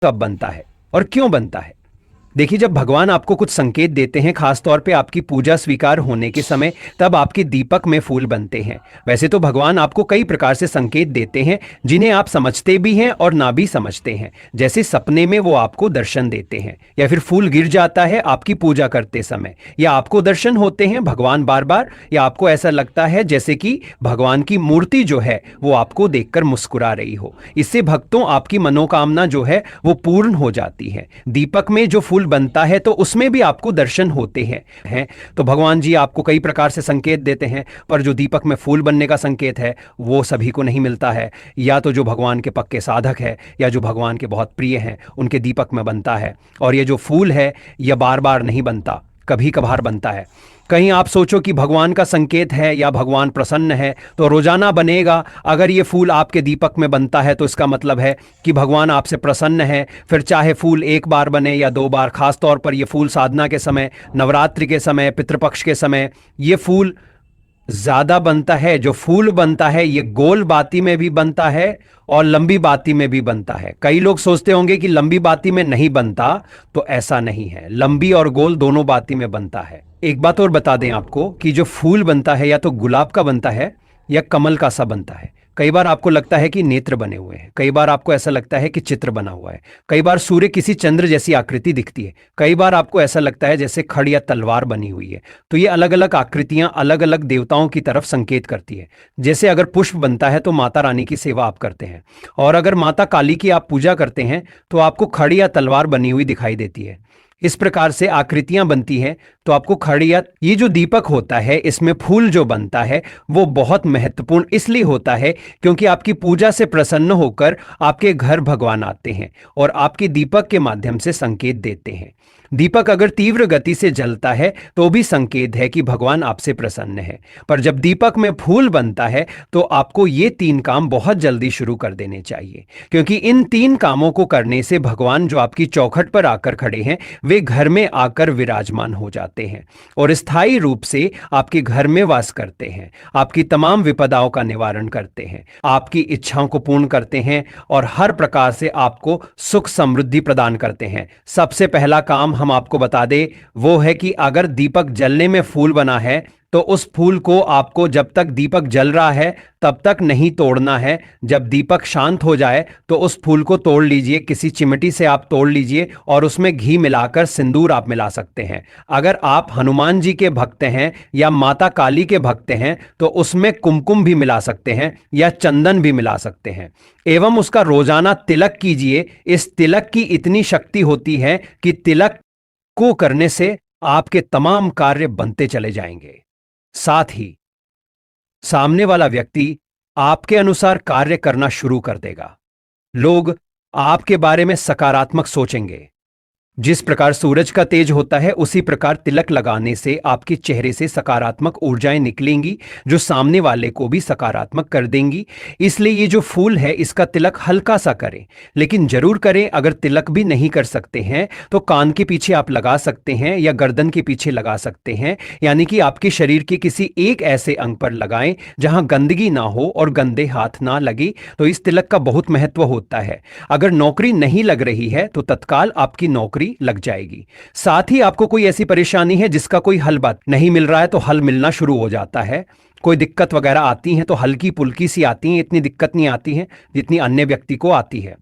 कब बनता है और क्यों बनता है? देखिए, जब भगवान आपको कुछ संकेत देते हैं, खासतौर पे आपकी पूजा स्वीकार होने के समय, तब आपके दीपक में फूल बनते हैं। वैसे तो भगवान आपको कई प्रकार से संकेत देते हैं, जिन्हें आप समझते भी हैं और ना भी समझते हैं। जैसे सपने में वो आपको दर्शन देते हैं, या फिर फूल गिर जाता है आपकी पूजा करते समय, या आपको दर्शन होते हैं भगवान बार बार, या आपको ऐसा लगता है जैसे कि भगवान की मूर्ति जो है वो आपको देखकर मुस्कुरा रही हो। इससे भक्तों आपकी मनोकामना जो है वो पूर्ण हो जाती है। दीपक में जो फूल बनता है तो उसमें भी आपको दर्शन होते हैं। तो भगवान जी आपको कई प्रकार से संकेत देते हैं, पर जो दीपक में फूल बनने का संकेत है वो सभी को नहीं मिलता है। या तो जो भगवान के पक्के साधक है या जो भगवान के बहुत प्रिय हैं उनके दीपक में बनता है। और ये जो फूल है यह बार बार नहीं बनता, कभी कभार बनता है। कहीं आप सोचो कि भगवान का संकेत है या भगवान प्रसन्न है तो रोजाना बनेगा। अगर ये फूल आपके दीपक में बनता है तो इसका मतलब है कि भगवान आपसे प्रसन्न है। फिर चाहे फूल एक बार बने या दो बार, खास तौर पर ये फूल साधना के समय, नवरात्रि के समय, पितृपक्ष के समय ये फूल ज्यादा बनता है। जो फूल बनता है ये गोल बाती में भी बनता है और लंबी बाती में भी बनता है। कई लोग सोचते होंगे कि लंबी बाती में नहीं बनता, तो ऐसा नहीं है, लंबी और गोल दोनों बाती में बनता है। एक बात और बता दें आपको कि जो फूल बनता है या तो गुलाब का बनता है या कमल का सा बनता है। कई बार आपको लगता है कि नेत्र बने हुए हैं, कई बार आपको ऐसा लगता है कि चित्र बना हुआ है, कई बार सूर्य किसी चंद्र जैसी आकृति दिखती है, कई बार आपको ऐसा लगता है जैसे खड़ या तलवार बनी हुई है। तो ये अलग अलग आकृतियां अलग अलग देवताओं की तरफ संकेत करती है। जैसे अगर पुष्प बनता है तो माता रानी की सेवा आप करते हैं, और अगर माता काली की आप पूजा करते हैं तो आपको खड़ या तलवार बनी हुई दिखाई देती है। इस प्रकार से आकृतियां बनती हैं तो आपको खड़िया। ये जो दीपक होता है इसमें फूल जो बनता है वो बहुत महत्वपूर्ण इसलिए होता है क्योंकि आपकी पूजा से प्रसन्न होकर आपके घर भगवान आते हैं और आपके दीपक के माध्यम से संकेत देते हैं। दीपक अगर तीव्र गति से जलता है तो भी संकेत है कि भगवान आपसे प्रसन्न है। पर जब दीपक में फूल बनता है तो आपको ये 3 काम बहुत जल्दी शुरू कर देने चाहिए, क्योंकि इन 3 कामों को करने से भगवान जो आपकी चौखट पर आकर खड़े हैं वे घर में आकर विराजमान हो जाते हैं और स्थायी रूप से आपके घर में वास करते हैं। आपकी तमाम विपदाओं का निवारण करते हैं, आपकी इच्छाओं को पूर्ण करते हैं और हर प्रकार से आपको सुख समृद्धि प्रदान करते हैं। सबसे पहला काम हम आपको बता दें वो है कि अगर दीपक जलने में फूल बना है तो उस फूल को आपको जब तक दीपक जल रहा है तब तक नहीं तोड़ना है। जब दीपक शांत हो जाए तो उस फूल को तोड़ लीजिए, किसी चिमटी से आप तोड़ लीजिए और उसमें घी मिलाकर सिंदूर आप मिला सकते हैं। अगर आप हनुमान जी के भक्त हैं या माता काली के भक्त हैं तो उसमें कुमकुम भी मिला सकते हैं या चंदन भी मिला सकते हैं, एवं उसका रोजाना तिलक कीजिए। इस तिलक की इतनी शक्ति होती है कि तिलक को करने से आपके तमाम कार्य बनते चले जाएंगे। साथ ही सामने वाला व्यक्ति आपके अनुसार कार्य करना शुरू कर देगा। लोग आपके बारे में सकारात्मक सोचेंगे। जिस प्रकार सूरज का तेज होता है उसी प्रकार तिलक लगाने से आपके चेहरे से सकारात्मक ऊर्जाएं निकलेंगी जो सामने वाले को भी सकारात्मक कर देंगी। इसलिए ये जो फूल है इसका तिलक हल्का सा करें, लेकिन जरूर करें। अगर तिलक भी नहीं कर सकते हैं तो कान के पीछे आप लगा सकते हैं या गर्दन के पीछे लगा सकते हैं, यानी कि आपके शरीर के किसी एक ऐसे अंग पर लगाएं जहां गंदगी ना हो और गंदे हाथ ना लगे। तो इस तिलक का बहुत महत्व होता है। अगर नौकरी नहीं लग रही है तो तत्काल आपकी नौकरी लग जाएगी। साथ ही आपको कोई ऐसी परेशानी है जिसका कोई हल बात नहीं मिल रहा है तो हल मिलना शुरू हो जाता है। कोई दिक्कत वगैरह आती है तो हल्की पुल्की सी आती हैं, इतनी दिक्कत नहीं आती है जितनी अन्य व्यक्ति को आती है।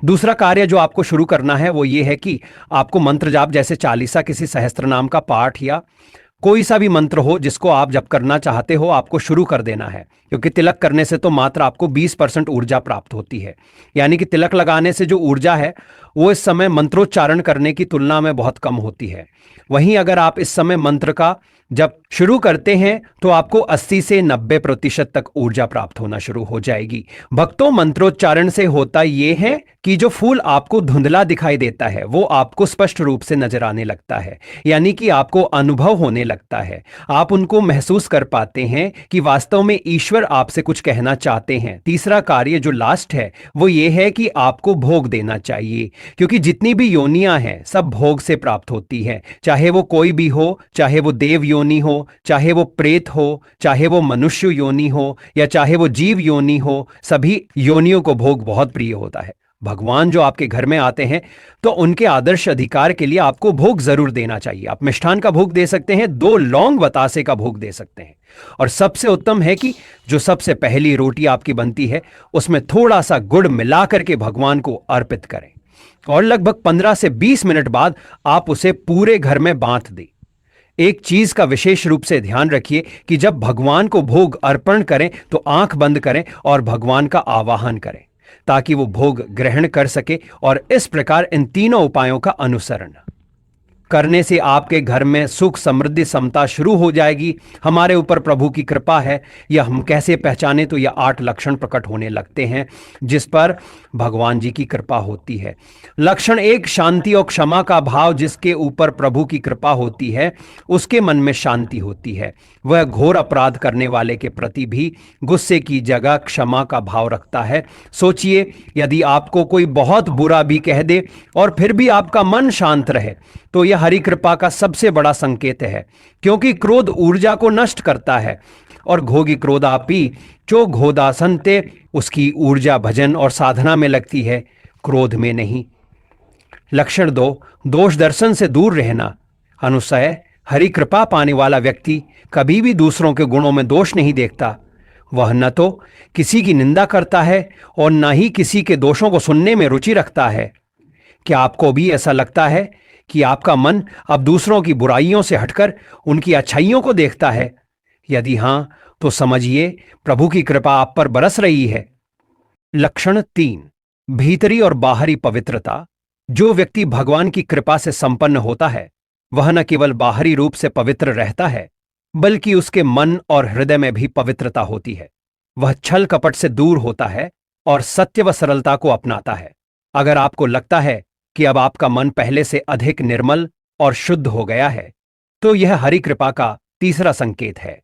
दूसरा कार्य जो आपको शुरू करना है वो ये है कि आपको मंत्र जाप, जैसे चालीसा, किसी सहस्त्र नाम का पाठ या कोई सा भी मंत्र हो जिसको आप जप करना चाहते हो, आपको शुरू कर देना है। क्योंकि तिलक करने से तो मात्र आपको 20% ऊर्जा प्राप्त होती है, यानी कि तिलक लगाने से जो ऊर्जा है वो इस समय मंत्रोच्चारण करने की तुलना में बहुत कम होती है। वहीं अगर आप इस समय मंत्र का जब शुरू करते हैं तो आपको 80 से 90% तक ऊर्जा प्राप्त होना शुरू हो जाएगी। भक्तों, मंत्रोच्चारण से होता यह है कि जो फूल आपको धुंधला दिखाई देता है वो आपको स्पष्ट रूप से नजर आने लगता है, यानी कि आपको अनुभव होने लगता है। आप उनको महसूस कर पाते हैं कि वास्तव में ईश्वर आपसे कुछ कहना चाहते हैं। तीसरा कार्य जो लास्ट है वो ये है कि आपको भोग देना चाहिए, क्योंकि जितनी भी योनियां हैं सब भोग से प्राप्त होती है। चाहे वो कोई भी हो, चाहे वो देव योनि हो, चाहे वो प्रेत हो, चाहे वो मनुष्य योनि हो या चाहे वो जीव योनि हो, सभी योनियों को भोग बहुत प्रिय होता है। भगवान जो आपके घर में आते हैं तो उनके आदर्श अधिकार के लिए आपको भोग जरूर देना चाहिए। आप मिष्ठान का भोग दे सकते हैं, 2 लौंग बतासे का भोग दे सकते हैं, और सबसे उत्तम है कि जो सबसे पहली रोटी आपकी बनती है उसमें थोड़ा सा गुड़ मिलाकर के भगवान को अर्पित करें और लगभग 15 से 20 मिनट बाद आप उसे पूरे घर में बांट दें। एक चीज का विशेष रूप से ध्यान रखिए कि जब भगवान को भोग अर्पण करें तो आंख बंद करें और भगवान का आवाहन करें ताकि वो भोग ग्रहण कर सके, और इस प्रकार इन तीनों उपायों का अनुसरण करने से आपके घर में सुख समृद्धि समता शुरू हो जाएगी। हमारे ऊपर प्रभु की कृपा है, यह हम कैसे पहचाने? तो यह 8 लक्षण प्रकट होने लगते हैं जिस पर भगवान जी की कृपा होती है। लक्षण 1, शांति और क्षमा का भाव। जिसके ऊपर प्रभु की कृपा होती है उसके मन में शांति होती है। वह घोर अपराध करने वाले के प्रति भी गुस्से की जगह क्षमा का भाव रखता है। सोचिए, यदि आपको कोई बहुत बुरा भी कह दे और फिर भी आपका मन शांत रहे तो यह हरि कृपा का सबसे बड़ा संकेत है, क्योंकि क्रोध ऊर्जा को नष्ट करता है और घोगी क्रोधापि जो घोदासनते, उसकी ऊर्जा भजन और साधना में लगती है, क्रोध में नहीं। लक्षण 2, दोष दर्शन से दूर रहना। अनुसय, हरि कृपा पाने वाला व्यक्ति कभी भी दूसरों के गुणों में दोष नहीं देखता। वह न तो किसी की निंदा करता है और न ही किसी के दोषों को सुनने में रुचि रखता है। क्या आपको भी ऐसा लगता है कि आपका मन अब दूसरों की बुराइयों से हटकर उनकी अच्छाइयों को देखता है? यदि हां, तो समझिए प्रभु की कृपा आप पर बरस रही है। लक्षण 3, भीतरी और बाहरी पवित्रता। जो व्यक्ति भगवान की कृपा से संपन्न होता है वह न केवल बाहरी रूप से पवित्र रहता है बल्कि उसके मन और हृदय में भी पवित्रता होती है। वह छल कपट से दूर होता है और सत्य व सरलता को अपनाता है। अगर आपको लगता है कि अब आपका मन पहले से अधिक निर्मल और शुद्ध हो गया है तो यह हरि कृपा का तीसरा संकेत है।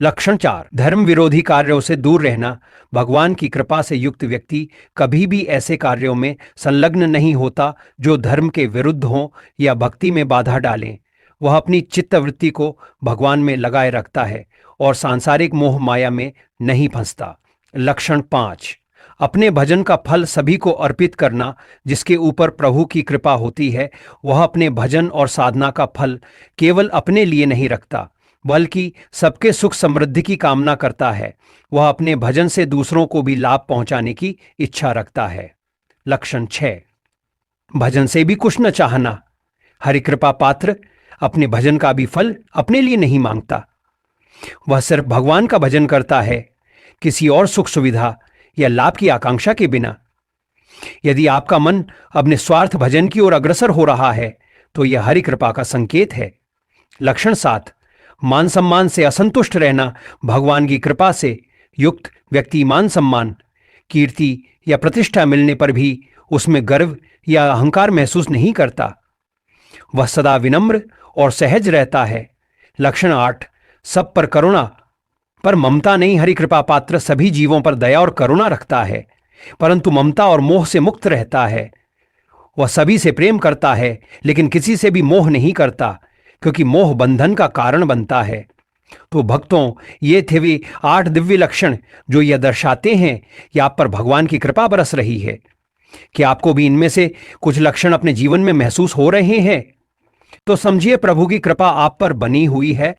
लक्षण 4, धर्म विरोधी कार्यों से दूर रहना। भगवान की कृपा से युक्त व्यक्ति कभी भी ऐसे कार्यों में संलग्न नहीं होता जो धर्म के विरुद्ध हों या भक्ति में बाधा डालें। वह अपनी चित्तवृत्ति को भगवान में लगाए रखता है और सांसारिक मोह माया में नहीं फंसता। लक्षण 5, अपने भजन का फल सभी को अर्पित करना। जिसके ऊपर प्रभु की कृपा होती है वह अपने भजन और साधना का फल केवल अपने लिए नहीं रखता बल्कि सबके सुख समृद्धि की कामना करता है। वह अपने भजन से दूसरों को भी लाभ पहुंचाने की इच्छा रखता है। लक्षण 6, भजन से भी कुछ न चाहना। हरि कृपा पात्र अपने भजन का भी फल अपने लिए नहीं मांगता। वह सिर्फ भगवान का भजन करता है, किसी और सुख सुविधा या लाभ की आकांक्षा के बिना। यदि आपका मन अपने स्वार्थ भजन की ओर अग्रसर हो रहा है तो यह हरि कृपा का संकेत है। लक्षण 7, मान सम्मान से असंतुष्ट रहना। भगवान की कृपा से युक्त व्यक्ति मान सम्मान, कीर्ति या प्रतिष्ठा मिलने पर भी उसमें गर्व या अहंकार महसूस नहीं करता। वह सदा विनम्र और सहज रहता है। लक्षण 8, सब पर करुणा पर ममता नहीं। हरि कृपा पात्र सभी जीवों पर दया और करुणा रखता है परंतु ममता और मोह से मुक्त रहता है। वह सभी से प्रेम करता है लेकिन किसी से भी मोह नहीं करता क्योंकि मोह बंधन का कारण बनता है। तो भक्तों, ये थे वे 8 दिव्य लक्षण जो यह दर्शाते हैं कि आप पर भगवान की कृपा बरस रही है। कि आपको भी इनमें से कुछ लक्षण अपने जीवन में महसूस हो रहे हैं? तो समझिए प्रभु की कृपा आप पर बनी हुई है